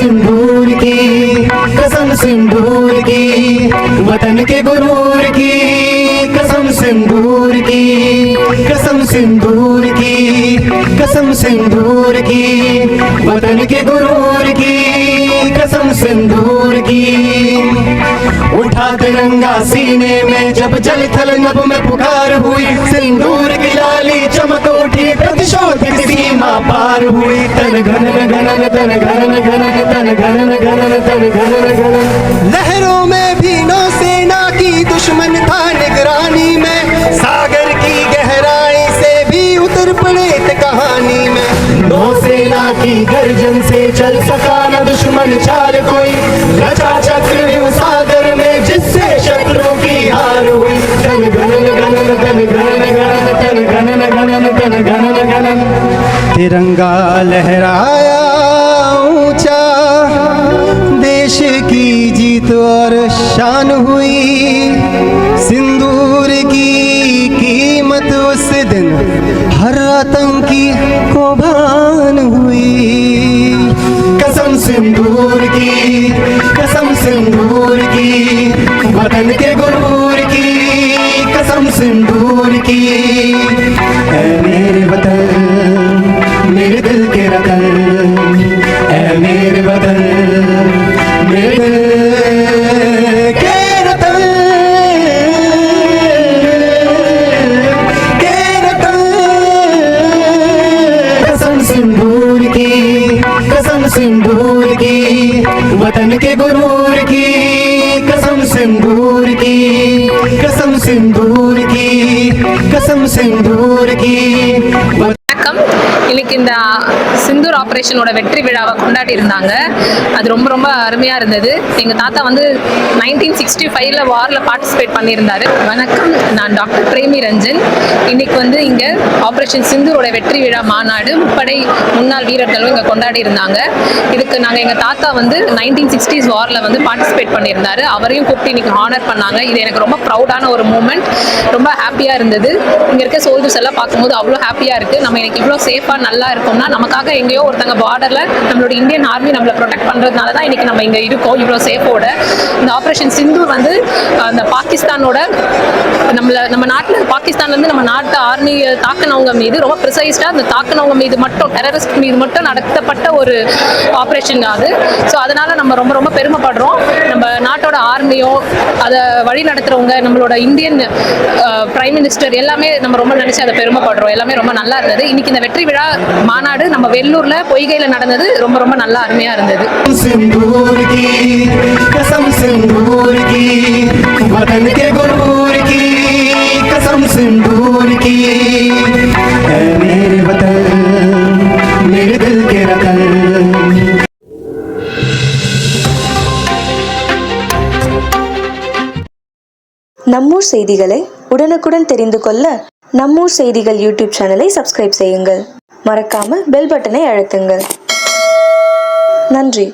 सिंदूर की, कसम सिंदूर की, वतन के गुरूर की कसम सिंदूर की, कसम सिंदूर की, कसम सिंदूर की, वतन के गुरूर की कसम सिंदूर की। उठा तिरंगा सीने में जब जल थल नभ में पुकार हुई, सिंदूर की लाली चमक उठी, प्रतिशोध की सीमा पार हुई। तन घनन घनन तन घनन घनन तन घनन घनन तन घनन घनन। लहरों में भी नौसेना की दुश्मन था निगरानी में, सागर की गहराई से भी उतर पड़े थे कहानी में। नौसेना की गर्जन से चल सका न दुश्मन चाल कोई, रचा चक्र सागर में जिससे शत्रुओं की हार हुई। तन घनन घनन तन घनन घनन तन घनन घनन तन घनन घनन। तिरंगा लहराया ऊंचा, देश की जीत और शान हुई। सिंदूर की कीमत उस दिन हर आतंकी को भान हुई। कसम सिंदूर की, कसम सिंदूर की, वतन के गुरूर की कसम सिंदूर की। ऐ मेरे वतन मेरे दिल के रतन, ऐ मेरे वतन मेरे दिल के रतन के रतन। कसम सिंदूर की, कसम सिंदूर की, वतन के गुरूर की कसम सिंदूर की, कसम सिंदूर की, कसम सिंदूर की। வணக்கம். இன்னைக்கு இந்த சிந்தூர் ஆப்ரேஷனோட வெற்றி விழாவை கொண்டாடி இருந்தாங்க. அது ரொம்ப ரொம்ப அருமையாக இருந்தது. எங்கள் தாத்தா வந்து 1965 வாரில் பார்ட்டிசிபேட் பண்ணியிருந்தாரு. வணக்கம், நான் டாக்டர் பிரேமி ரஞ்சன். இன்னைக்கு வந்து இங்கே ஆப்ரேஷன் சிந்தூரோட வெற்றி விழா மாநாடு முப்படை முன்னாள் வீரர்களும் இங்கே கொண்டாடி இருந்தாங்க. இதுக்கு நாங்கள் எங்கள் தாத்தா வந்து 1960s வாரில் வந்து பார்ட்டிசிபேட் பண்ணியிருந்தாரு. அவரையும் கூப்பிட்டு இன்னைக்கு ஹானர் பண்ணாங்க. இது எனக்கு ரொம்ப ப்ரௌடான ஒரு மூமெண்ட், ரொம்ப ஹாப்பியாக இருந்தது. இங்கே இருக்க சோல்ஜர்ஸ் எல்லாம் பார்க்கும்போது அவ்வளோ ஹாப்பியாக இருக்குது. நம்ம இன்னைக்கு இவ்வளோ சேஃபாக நல்லா இருக்கோம்னா நமக்காக எங்கேயோ ஒருத்தங்க பார்டரில் நம்மளோட இந்தியன் ஆர்மி நம்மளை ப்ரொடெக்ட் பண்ணுறதுனால தான் இன்னைக்கு நம்ம இங்கே இருக்கோம் இவ்வளோ சேஃபோட. இந்த ஆப்ரேஷன் சிந்தூர் வந்து அந்த பாகிஸ்தானோட நம்ம நாட்டில் பாகிஸ்தான்லேருந்து நம்ம நாட்டு ஆர்மி தாக்குனவங்க மீது ரொம்ப ப்ரிசைஸ்டாக அந்த தாக்குனவங்க மீது மட்டும் டெரரிஸ்ட் மீது மட்டும் நடத்தப்பட்ட ஒரு ஆப்ரேஷன் அது. ஸோ அதனால் நம்ம ரொம்ப ரொம்ப பெருமைப்படுறோம். நம்ம நாட்டோட ஆர்மியோ அதை வழி நடத்துகிறவங்க நம்மளோட இந்தியன் பிரைம் மினிஸ்டர் எல்லாமே நம்ம ரொம்ப நினச்சி அதை பெருமைப்படுறோம். எல்லாமே ரொம்ப நல்லா இருந்தது. இன்னைக்கு இந்த வெற்றி விழா மாநாடு நம்ம வெள்ளூர்ல பொய்கையில நடந்தது. ரொம்ப ரொம்ப நல்லா அருமையா இருந்தது. सिंदूर की, कसम सिंदूर की, वतन के गुरूर की कसम सिंदूर की। ऐ मेरे वतन मेरे दिल के रतन। நம்மூர் செய்திகளை உடனுக்குடன் தெரிந்து கொள்ள நம்மூர் செய்திகள் யூடியூப் சேனலை சப்ஸ்கிரைப் செய்யுங்கள். மறக்காம பெல் பட்டனை அழுத்துங்கள். நன்றி.